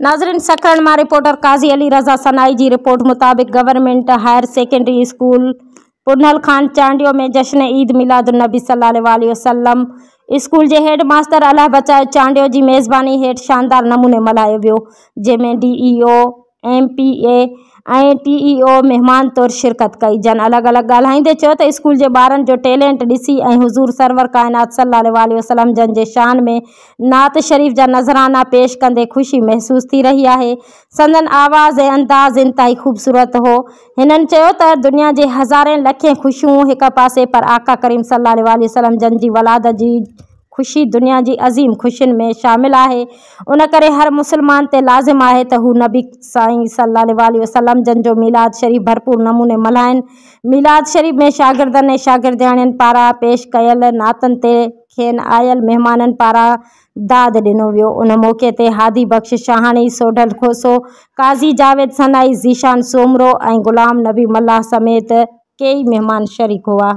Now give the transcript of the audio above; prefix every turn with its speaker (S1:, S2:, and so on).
S1: नाज़रीन, सखण मां रिपोर्टर काज़ी अली रज़ा सनाई जी रिपोर्ट मुताबिक़ government higher secondary school Purnal Khan Chandio में जश्न ईद मिलादुन नबी सल्लल्लाहु अलैहि वसल्लम स्कूल के हेड मास्टर अल्लाह बचाए चांडियो की मेज़बानी हेठ शानदार नमूने मल्हायो वियो, जंहिंमें DEO, MPA ऐं TEO मेहमान तौर शिरकत कई। जन अलग अलग ॻाल्हाईंदे चयो त स्कूल के ॿारनि जो टैलेंट ॾिसी ऐं हुज़ूर सरवर कायनात सल्लल्लाहु अलैहि वसल्लम जन जे शान में नात शरीफ़ जा नज़राना पेश कंदे ख़ुशी महसूस थी रही आहे। संदन आवाज़ ऐं अंदाज़ इंतहाई ख़ूबसूरत हो। हिननि चयो त दुनिया जे हज़ारे लखे ख़ुशियूं हिक पासे पर आका करीम सल्लल्लाहु अलैहि वसल्लम जन जी वलाद जी खुशी दुनिया की अज़ीम खुशियुनि में शामिल है। उन करे हर मुसलमान ते लाज़िम है त हू नबी साईं सल्लल्लाहु अलैहि वसल्लम जन जो मीलाद शरीफ़ भरपूर नमूने मल्हाइनि। मीलाद शरीफ़ में शागिर्दनि ऐं शागिर्दियाणियुनि पारां पेश कयल नातनि ते खेनि आयल महिमाननि पारां दाद ॾिनो वियो। उन मौक़े ते हादी बख्श शाहानी, सोढल खोसो, काज़ी जावेद सनाई, ज़ीशान सोमरो ऐं ग़ुलाम नबी मल्लाह समेत कई मेहमान शरीक हुआ।